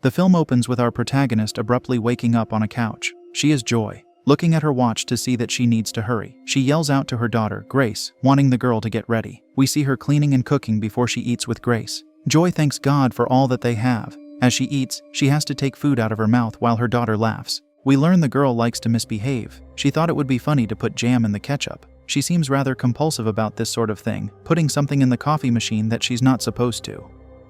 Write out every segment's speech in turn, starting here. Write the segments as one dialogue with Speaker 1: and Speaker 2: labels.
Speaker 1: The film opens with our protagonist abruptly waking up on a couch. She is Joy, looking at her watch to see that she needs to hurry. She yells out to her daughter, Grace, wanting the girl to get ready. We see her cleaning and cooking before she eats with Grace. Joy thanks God for all that they have. As she eats, she has to take food out of her mouth while her daughter laughs. We learn the girl likes to misbehave. She thought it would be funny to put jam in the ketchup. She seems rather compulsive about this sort of thing, putting something in the coffee machine that she's not supposed to.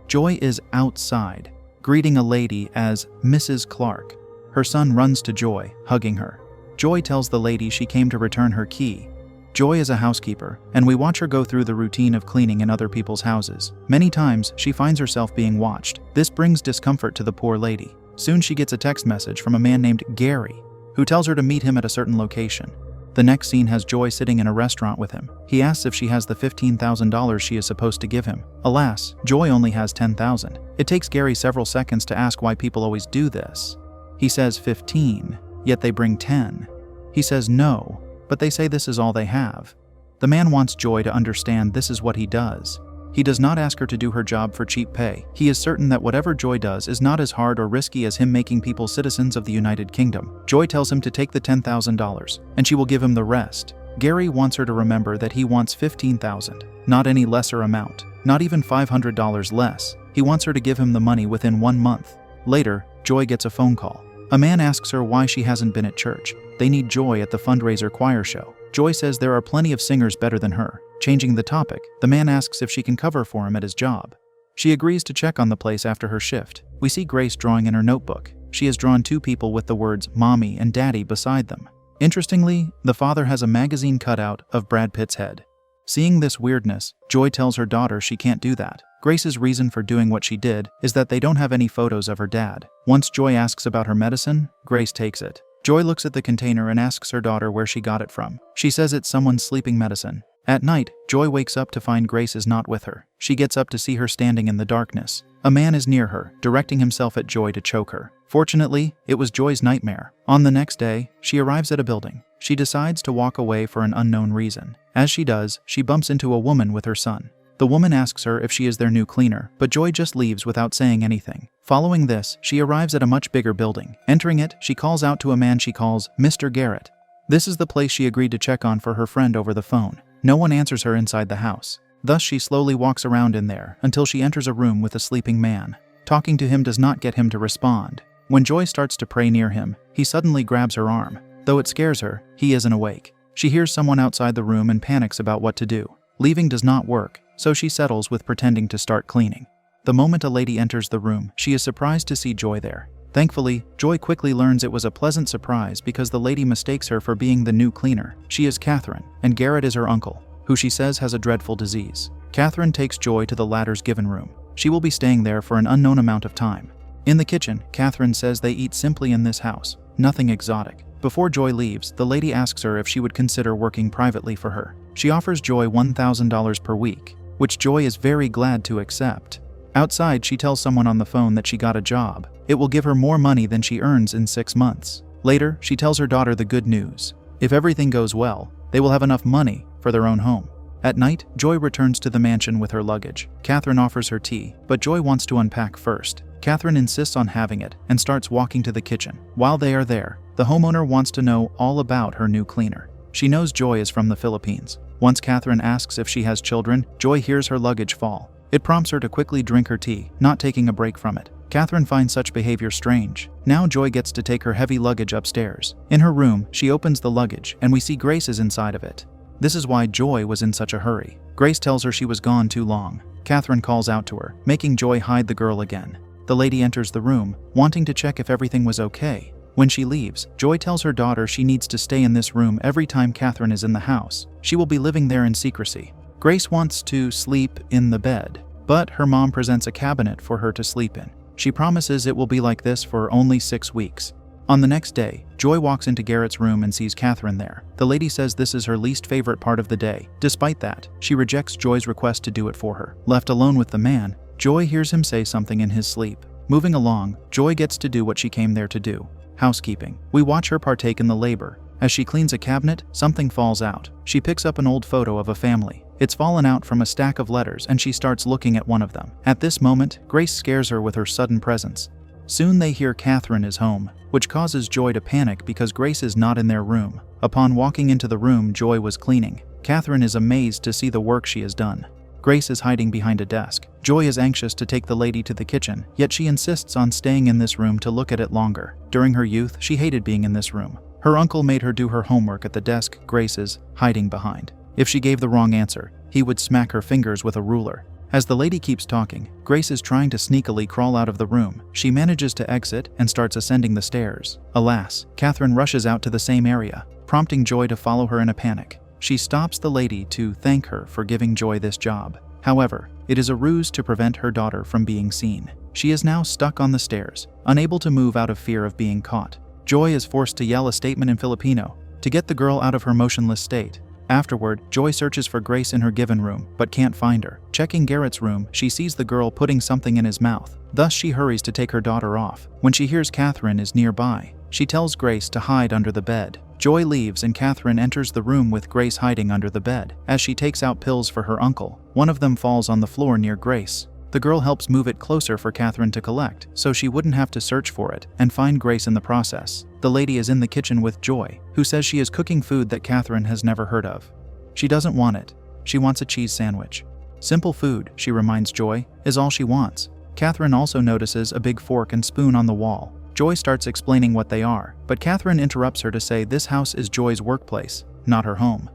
Speaker 1: Joy is outside, greeting a lady as Mrs. Clark. Her son runs to Joy, hugging her. Joy tells the lady she came to return her key. Joy is a housekeeper, and we watch her go through the routine of cleaning in other people's houses. Many times, she finds herself being watched. This brings discomfort to the poor lady. Soon she gets a text message from a man named Gary, who tells her to meet him at a certain location. The next scene has Joy sitting in a restaurant with him. He asks if she has the $15,000 she is supposed to give him. Alas, Joy only has $10,000. It takes Gary several seconds to ask why people always do this. He says 15, yet they bring 10. He says no, but they say this is all they have. The man wants Joy to understand this is what he does. He does not ask her to do her job for cheap pay. He is certain that whatever Joy does is not as hard or risky as him making people citizens of the United Kingdom. Joy tells him to take the $10,000, and she will give him the rest. Gary wants her to remember that he wants $15,000, not any lesser amount, not even $500 less. He wants her to give him the money within 1 month. Later, Joy gets a phone call. A man asks her why she hasn't been at church. They need Joy at the fundraiser choir show. Joy says there are plenty of singers better than her. Changing the topic, the man asks if she can cover for him at his job. She agrees to check on the place after her shift. We see Grace drawing in her notebook. She has drawn 2 people with the words Mommy and Daddy beside them. Interestingly, the father has a magazine cutout of Brad Pitt's head. Seeing this weirdness, Joy tells her daughter she can't do that. Grace's reason for doing what she did is that they don't have any photos of her dad. Once Joy asks about her medicine, Grace takes it. Joy looks at the container and asks her daughter where she got it from. She says it's someone's sleeping medicine. At night, Joy wakes up to find Grace is not with her. She gets up to see her standing in the darkness. A man is near her, directing himself at Joy to choke her. Fortunately, it was Joy's nightmare. On the next day, she arrives at a building. She decides to walk away for an unknown reason. As she does, she bumps into a woman with her son. The woman asks her if she is their new cleaner, but Joy just leaves without saying anything. Following this, she arrives at a much bigger building. Entering it, she calls out to a man she calls Mr. Garrett. This is the place she agreed to check on for her friend over the phone. No one answers her inside the house. Thus, she slowly walks around in there until she enters a room with a sleeping man. Talking to him does not get him to respond. When Joy starts to pray near him, he suddenly grabs her arm. Though it scares her, he isn't awake. She hears someone outside the room and panics about what to do. Leaving does not work, so she settles with pretending to start cleaning. The moment a lady enters the room, she is surprised to see Joy there. Thankfully, Joy quickly learns it was a pleasant surprise because the lady mistakes her for being the new cleaner. She is Catherine, and Garrett is her uncle, who she says has a dreadful disease. Catherine takes Joy to the latter's given room. She will be staying there for an unknown amount of time. In the kitchen, Catherine says they eat simply in this house, nothing exotic. Before Joy leaves, the lady asks her if she would consider working privately for her. She offers Joy $1,000 per week, which Joy is very glad to accept. Outside, she tells someone on the phone that she got a job. It will give her more money than she earns in 6 months. Later, she tells her daughter the good news. If everything goes well, they will have enough money for their own home. At night, Joy returns to the mansion with her luggage. Catherine offers her tea, but Joy wants to unpack first. Catherine insists on having it and starts walking to the kitchen. While they are there, the homeowner wants to know all about her new cleaner. She knows Joy is from the Philippines. Once Catherine asks if she has children, Joy hears her luggage fall. It prompts her to quickly drink her tea, not taking a break from it. Catherine finds such behavior strange. Now Joy gets to take her heavy luggage upstairs. In her room, she opens the luggage, and we see Grace is inside of it. This is why Joy was in such a hurry. Grace tells her she was gone too long. Catherine calls out to her, making Joy hide the girl again. The lady enters the room, wanting to check if everything was okay. When she leaves, Joy tells her daughter she needs to stay in this room every time Catherine is in the house. She will be living there in secrecy. Grace wants to sleep in the bed, but her mom presents a cabinet for her to sleep in. She promises it will be like this for only 6 weeks. On the next day, Joy walks into Garrett's room and sees Catherine there. The lady says this is her least favorite part of the day. Despite that, she rejects Joy's request to do it for her. Left alone with the man, Joy hears him say something in his sleep. Moving along, Joy gets to do what she came there to do: housekeeping. We watch her partake in the labor. As she cleans a cabinet, something falls out. She picks up an old photo of a family. It's fallen out from a stack of letters and she starts looking at one of them. At this moment, Grace scares her with her sudden presence. Soon they hear Catherine is home, which causes Joy to panic because Grace is not in their room. Upon walking into the room Joy was cleaning, Catherine is amazed to see the work she has done. Grace is hiding behind a desk. Joy is anxious to take the lady to the kitchen, yet she insists on staying in this room to look at it longer. During her youth, she hated being in this room. Her uncle made her do her homework at the desk Grace is hiding behind. If she gave the wrong answer, he would smack her fingers with a ruler. As the lady keeps talking, Grace is trying to sneakily crawl out of the room. She manages to exit and starts ascending the stairs. Alas, Catherine rushes out to the same area, prompting Joy to follow her in a panic. She stops the lady to thank her for giving Joy this job. However, it is a ruse to prevent her daughter from being seen. She is now stuck on the stairs, unable to move out of fear of being caught. Joy is forced to yell a statement in Filipino to get the girl out of her motionless state. Afterward, Joy searches for Grace in her given room, but can't find her. Checking Garrett's room, she sees the girl putting something in his mouth. Thus, she hurries to take her daughter off. When she hears Catherine is nearby, she tells Grace to hide under the bed. Joy leaves and Catherine enters the room with Grace hiding under the bed. As she takes out pills for her uncle, one of them falls on the floor near Grace. The girl helps move it closer for Catherine to collect, so she wouldn't have to search for it and find Grace in the process. The lady is in the kitchen with Joy, who says she is cooking food that Catherine has never heard of. She doesn't want it. She wants a cheese sandwich. Simple food, she reminds Joy, is all she wants. Catherine also notices a big fork and spoon on the wall. Joy starts explaining what they are, but Catherine interrupts her to say this house is Joy's workplace, not her home.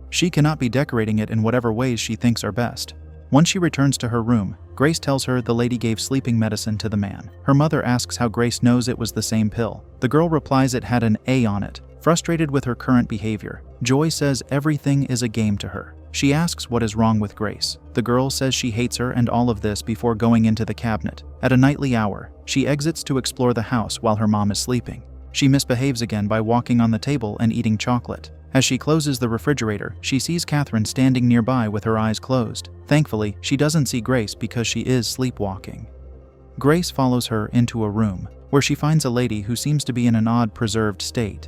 Speaker 1: She cannot be decorating it in whatever ways she thinks are best. Once she returns to her room, Grace tells her the lady gave sleeping medicine to the man. Her mother asks how Grace knows it was the same pill. The girl replies it had an A on it. Frustrated with her current behavior, Joy says everything is a game to her. She asks what is wrong with Grace. The girl says she hates her and all of this before going into the cabinet. At a nightly hour, she exits to explore the house while her mom is sleeping. She misbehaves again by walking on the table and eating chocolate. As she closes the refrigerator, she sees Catherine standing nearby with her eyes closed. Thankfully, she doesn't see Grace because she is sleepwalking. Grace follows her into a room, where she finds a lady who seems to be in an odd preserved state.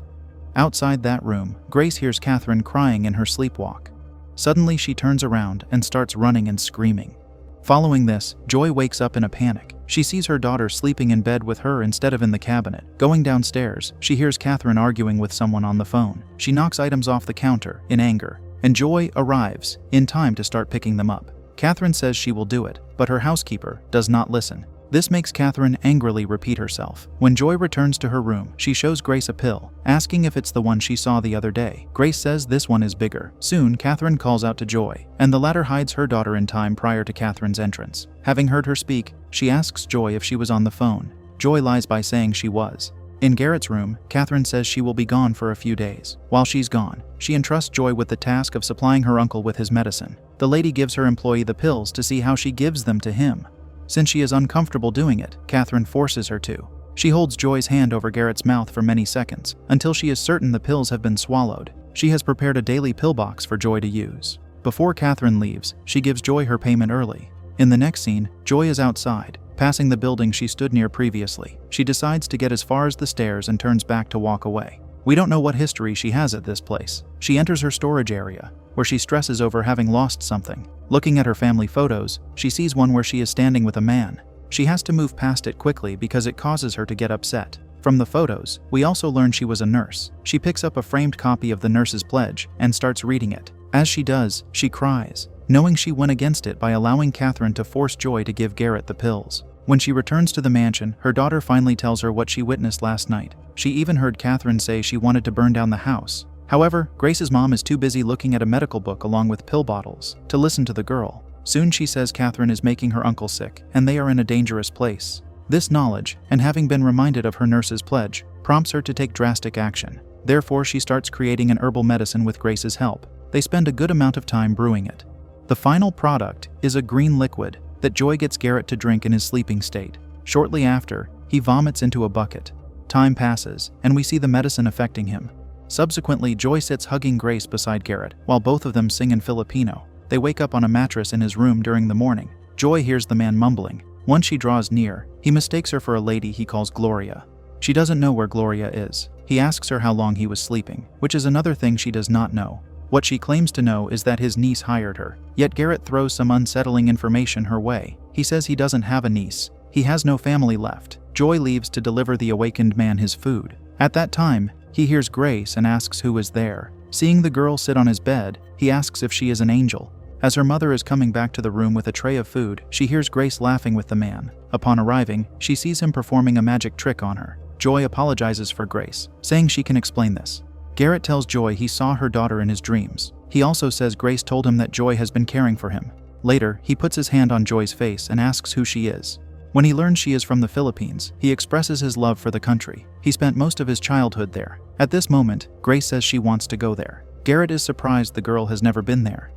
Speaker 1: Outside that room, Grace hears Catherine crying in her sleepwalk. Suddenly, she turns around and starts running and screaming. Following this, Joy wakes up in a panic. She sees her daughter sleeping in bed with her instead of in the cabinet. Going downstairs, she hears Catherine arguing with someone on the phone. She knocks items off the counter in anger, and Joy arrives in time to start picking them up. Catherine says she will do it, but her housekeeper does not listen. This makes Catherine angrily repeat herself. When Joy returns to her room, she shows Grace a pill, asking if it's the one she saw the other day. Grace says this one is bigger. Soon, Catherine calls out to Joy, and the latter hides her daughter in time prior to Catherine's entrance. Having heard her speak, she asks Joy if she was on the phone. Joy lies by saying she was. In Garrett's room, Catherine says she will be gone for a few days. While she's gone, she entrusts Joy with the task of supplying her uncle with his medicine. The lady gives her employee the pills to see how she gives them to him. Since she is uncomfortable doing it, Catherine forces her to. She holds Joy's hand over Garrett's mouth for many seconds, until she is certain the pills have been swallowed. She has prepared a daily pill box for Joy to use. Before Catherine leaves, she gives Joy her payment early. In the next scene, Joy is outside, passing the building she stood near previously. She decides to get as far as the stairs and turns back to walk away. We don't know what history she has at this place. She enters her storage area, where she stresses over having lost something. Looking at her family photos, she sees one where she is standing with a man. She has to move past it quickly because it causes her to get upset. From the photos, we also learn she was a nurse. She picks up a framed copy of the nurse's pledge and starts reading it. As she does, she cries, knowing she went against it by allowing Catherine to force Joy to give Garrett the pills. When she returns to the mansion, her daughter finally tells her what she witnessed last night. She even heard Catherine say she wanted to burn down the house. However, Grace's mom is too busy looking at a medical book along with pill bottles to listen to the girl. Soon she says Catherine is making her uncle sick, and they are in a dangerous place. This knowledge, and having been reminded of her nurse's pledge, prompts her to take drastic action. Therefore, she starts creating an herbal medicine with Grace's help. They spend a good amount of time brewing it. The final product is a green liquid that Joy gets Garrett to drink in his sleeping state. Shortly after, he vomits into a bucket. Time passes, and we see the medicine affecting him. Subsequently, Joy sits hugging Grace beside Garrett, while both of them sing in Filipino. They wake up on a mattress in his room during the morning. Joy hears the man mumbling. Once she draws near, he mistakes her for a lady he calls Gloria. She doesn't know where Gloria is. He asks her how long he was sleeping, which is another thing she does not know. What she claims to know is that his niece hired her. Yet Garrett throws some unsettling information her way. He says he doesn't have a niece. He has no family left. Joy leaves to deliver the awakened man his food. At that time, he hears Grace and asks who is there. Seeing the girl sit on his bed, he asks if she is an angel. As her mother is coming back to the room with a tray of food, she hears Grace laughing with the man. Upon arriving, she sees him performing a magic trick on her. Joy apologizes for Grace, saying she can explain this. Garrett tells Joy he saw her daughter in his dreams. He also says Grace told him that Joy has been caring for him. Later, he puts his hand on Joy's face and asks who she is. When he learns she is from the Philippines, he expresses his love for the country. He spent most of his childhood there. At this moment, Grace says she wants to go there. Garrett is surprised the girl has never been there.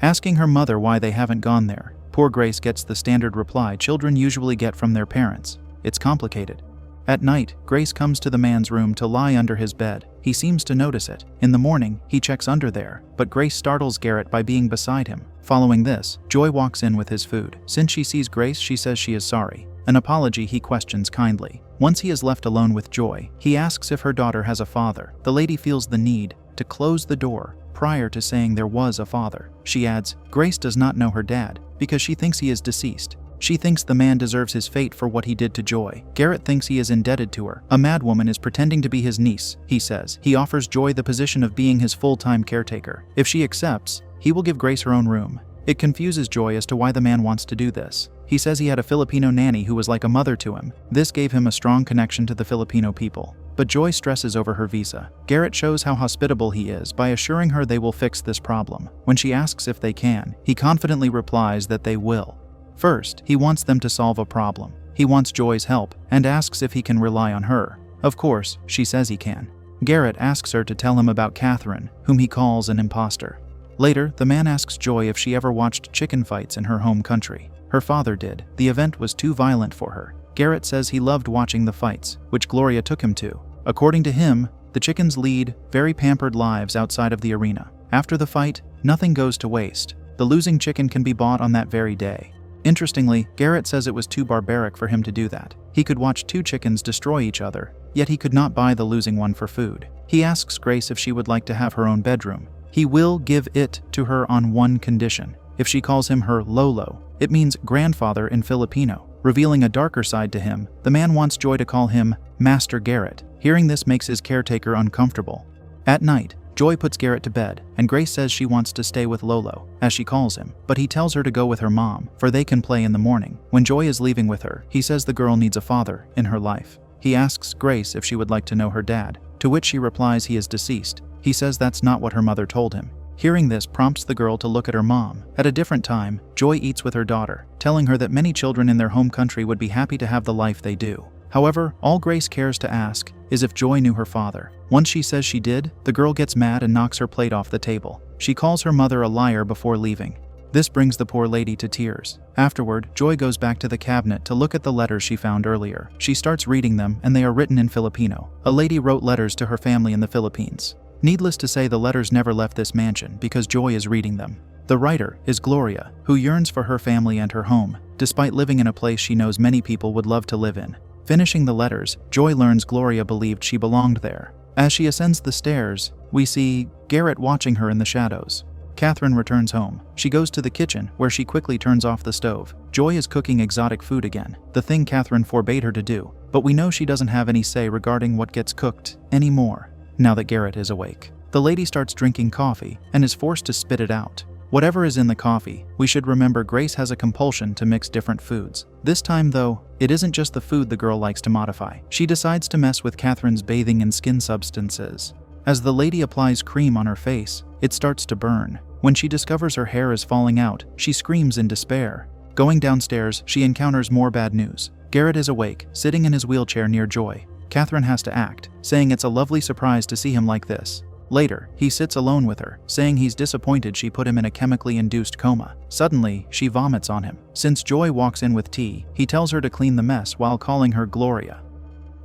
Speaker 1: Asking her mother why they haven't gone there, poor Grace gets the standard reply children usually get from their parents. It's complicated. At night, Grace comes to the man's room to lie under his bed. He seems to notice it. In the morning, he checks under there, but Grace startles Garrett by being beside him. Following this, Joy walks in with his food. Since she sees Grace, she says she is sorry. An apology he questions kindly. Once he is left alone with Joy, he asks if her daughter has a father. The lady feels the need to close the door prior to saying there was a father. She adds, Grace does not know her dad because she thinks he is deceased. She thinks the man deserves his fate for what he did to Joy. Garrett thinks he is indebted to her. A madwoman is pretending to be his niece, he says. He offers Joy the position of being his full-time caretaker. If she accepts, he will give Grace her own room. It confuses Joy as to why the man wants to do this. He says he had a Filipino nanny who was like a mother to him. This gave him a strong connection to the Filipino people. But Joy stresses over her visa. Garrett shows how hospitable he is by assuring her they will fix this problem. When she asks if they can, he confidently replies that they will. First, he wants them to solve a problem. He wants Joy's help and asks if he can rely on her. Of course, she says he can. Garrett asks her to tell him about Catherine, whom he calls an imposter. Later, the man asks Joy if she ever watched chicken fights in her home country. Her father did. The event was too violent for her. Garrett says he loved watching the fights, which Gloria took him to. According to him, the chickens lead very pampered lives outside of the arena. After the fight, nothing goes to waste. The losing chicken can be bought on that very day. Interestingly, Garrett says it was too barbaric for him to do that. He could watch two chickens destroy each other, yet he could not buy the losing one for food. He asks Grace if she would like to have her own bedroom. He will give it to her on one condition. If she calls him her Lolo, it means grandfather in Filipino. Revealing a darker side to him, the man wants Joy to call him Master Garrett. Hearing this makes his caretaker uncomfortable. At night, Joy puts Garrett to bed, and Grace says she wants to stay with Lolo, as she calls him, but he tells her to go with her mom, for they can play in the morning. When Joy is leaving with her, he says the girl needs a father in her life. He asks Grace if she would like to know her dad, to which she replies he is deceased. He says that's not what her mother told him. Hearing this prompts the girl to look at her mom. At a different time, Joy eats with her daughter, telling her that many children in their home country would be happy to have the life they do. However, all Grace cares to ask is if Joy knew her father. Once she says she did, the girl gets mad and knocks her plate off the table. She calls her mother a liar before leaving. This brings the poor lady to tears. Afterward, Joy goes back to the cabinet to look at the letters she found earlier. She starts reading them, and they are written in Filipino. A lady wrote letters to her family in the Philippines. Needless to say, the letters never left this mansion because Joy is reading them. The writer is Gloria, who yearns for her family and her home, despite living in a place she knows many people would love to live in. Finishing the letters, Joy learns Gloria believed she belonged there. As she ascends the stairs, we see Garrett watching her in the shadows. Catherine returns home. She goes to the kitchen, where she quickly turns off the stove. Joy is cooking exotic food again, the thing Catherine forbade her to do, but we know she doesn't have any say regarding what gets cooked anymore, now that Garrett is awake. The lady starts drinking coffee and is forced to spit it out. Whatever is in the coffee, we should remember Grace has a compulsion to mix different foods. This time, though, it isn't just the food the girl likes to modify. She decides to mess with Catherine's bathing and skin substances. As the lady applies cream on her face, it starts to burn. When she discovers her hair is falling out, she screams in despair. Going downstairs, she encounters more bad news. Garrett is awake, sitting in his wheelchair near Joy. Catherine has to act, saying it's a lovely surprise to see him like this. Later, he sits alone with her, saying he's disappointed she put him in a chemically induced coma. Suddenly, she vomits on him. Since Joy walks in with tea, he tells her to clean the mess while calling her Gloria.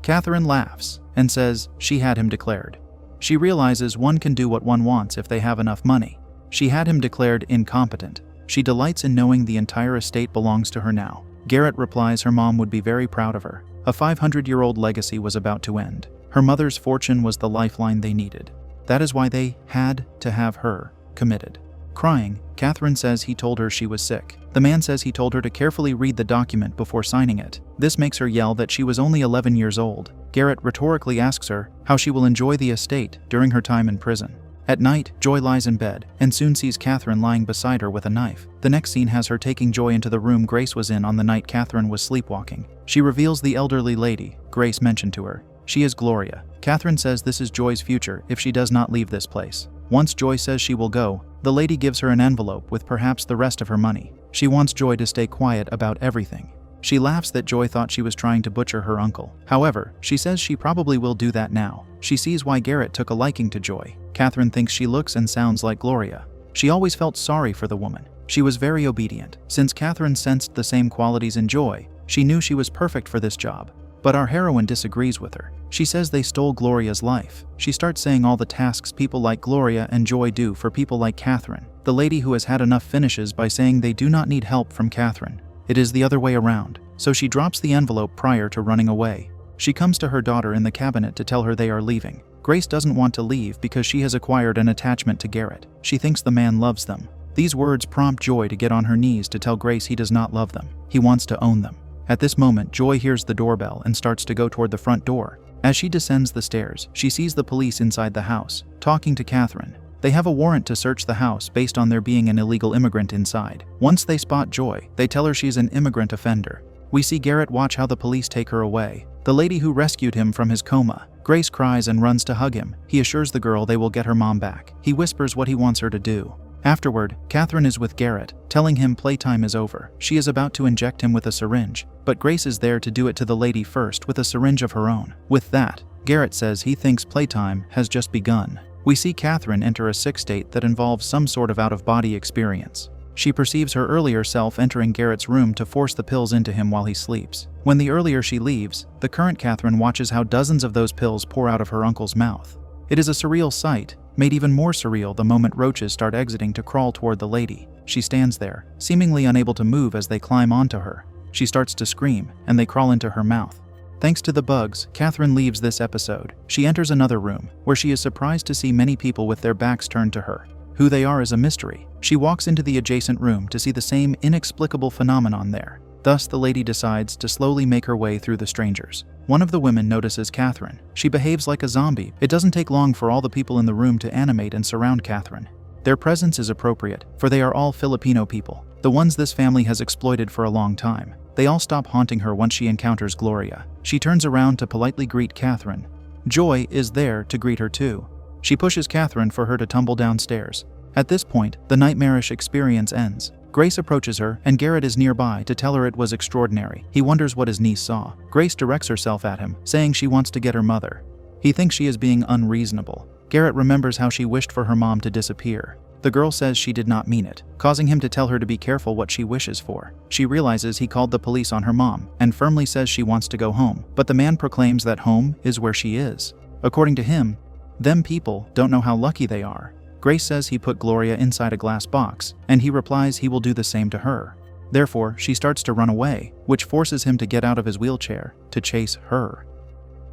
Speaker 1: Catherine laughs and says she had him declared. She realizes one can do what one wants if they have enough money. She had him declared incompetent. She delights in knowing the entire estate belongs to her now. Garrett replies her mom would be very proud of her. A 500-year-old legacy was about to end. Her mother's fortune was the lifeline they needed. That is why they had to have her committed. Crying, Catherine says he told her she was sick. The man says he told her to carefully read the document before signing it. This makes her yell that she was only 11 years old. Garrett rhetorically asks her how she will enjoy the estate during her time in prison. At night, Joy lies in bed and soon sees Catherine lying beside her with a knife. The next scene has her taking Joy into the room Grace was in on the night Catherine was sleepwalking. She reveals the elderly lady Grace mentioned to her. She is Gloria. Catherine says this is Joy's future if she does not leave this place. Once Joy says she will go, the lady gives her an envelope with perhaps the rest of her money. She wants Joy to stay quiet about everything. She laughs that Joy thought she was trying to butcher her uncle. However, she says she probably will do that now. She sees why Garrett took a liking to Joy. Catherine thinks she looks and sounds like Gloria. She always felt sorry for the woman. She was very obedient. Since Catherine sensed the same qualities in Joy, she knew she was perfect for this job. But our heroine disagrees with her. She says they stole Gloria's life. She starts saying all the tasks people like Gloria and Joy do for people like Catherine. The lady who has had enough finishes by saying they do not need help from Catherine. It is the other way around. So she drops the envelope prior to running away. She comes to her daughter in the cabinet to tell her they are leaving. Grace doesn't want to leave because she has acquired an attachment to Garrett. She thinks the man loves them. These words prompt Joy to get on her knees to tell Grace he does not love them. He wants to own them. At this moment, Joy hears the doorbell and starts to go toward the front door. As she descends the stairs, she sees the police inside the house, talking to Catherine. They have a warrant to search the house based on there being an illegal immigrant inside. Once they spot Joy, they tell her she's an immigrant offender. We see Garrett watch how the police take her away. The lady who rescued him from his coma. Grace cries and runs to hug him. He assures the girl they will get her mom back. He whispers what he wants her to do. Afterward, Catherine is with Garrett, telling him playtime is over. She is about to inject him with a syringe, but Grace is there to do it to the lady first with a syringe of her own. With that, Garrett says he thinks playtime has just begun. We see Catherine enter a sick state that involves some sort of out-of-body experience. She perceives her earlier self entering Garrett's room to force the pills into him while he sleeps. When the earlier she leaves, the current Catherine watches how dozens of those pills pour out of her uncle's mouth. It is a surreal sight, made even more surreal the moment roaches start exiting to crawl toward the lady. She stands there, seemingly unable to move as they climb onto her. She starts to scream, and they crawl into her mouth. Thanks to the bugs, Catherine leaves this episode. She enters another room, where she is surprised to see many people with their backs turned to her. Who they are is a mystery. She walks into the adjacent room to see the same inexplicable phenomenon there. Thus, the lady decides to slowly make her way through the strangers. One of the women notices Catherine. She behaves like a zombie. It doesn't take long for all the people in the room to animate and surround Catherine. Their presence is appropriate, for they are all Filipino people, the ones this family has exploited for a long time. They all stop haunting her once she encounters Gloria. She turns around to politely greet Catherine. Joy is there to greet her too. She pushes Catherine for her to tumble downstairs. At this point, the nightmarish experience ends. Grace approaches her, and Garrett is nearby to tell her it was extraordinary. He wonders what his niece saw. Grace directs herself at him, saying she wants to get her mother. He thinks she is being unreasonable. Garrett remembers how she wished for her mom to disappear. The girl says she did not mean it, causing him to tell her to be careful what she wishes for. She realizes he called the police on her mom, and firmly says she wants to go home, but the man proclaims that home is where she is. According to him, them people don't know how lucky they are. Grace says he put Gloria inside a glass box, and he replies he will do the same to her. Therefore, she starts to run away, which forces him to get out of his wheelchair to chase her.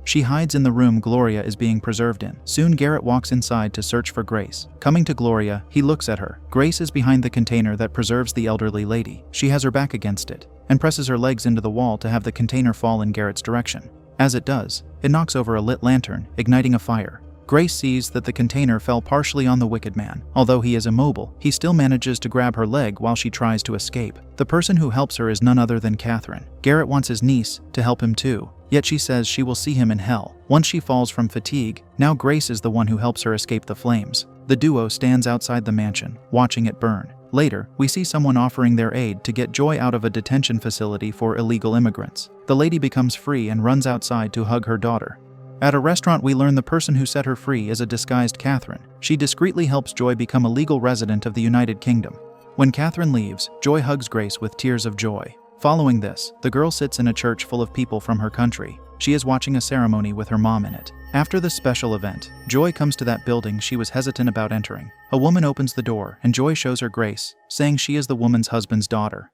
Speaker 1: She hides in the room Gloria is being preserved in. Soon Garrett walks inside to search for Grace. Coming to Gloria, he looks at her. Grace is behind the container that preserves the elderly lady. She has her back against it, and presses her legs into the wall to have the container fall in Garrett's direction. As it does, it knocks over a lit lantern, igniting a fire. Grace sees that the container fell partially on the wicked man. Although he is immobile, he still manages to grab her leg while she tries to escape. The person who helps her is none other than Catherine. Garrett wants his niece to help him too, yet she says she will see him in hell. Once she falls from fatigue, now Grace is the one who helps her escape the flames. The duo stands outside the mansion, watching it burn. Later, we see someone offering their aid to get Joy out of a detention facility for illegal immigrants. The lady becomes free and runs outside to hug her daughter. At a restaurant, we learn the person who set her free is a disguised Catherine. She discreetly helps Joy become a legal resident of the United Kingdom. When Catherine leaves, Joy hugs Grace with tears of joy. Following this, the girl sits in a church full of people from her country. She is watching a ceremony with her mom in it. After the special event, Joy comes to that building she was hesitant about entering. A woman opens the door, and Joy shows her Grace, saying she is the woman's husband's daughter.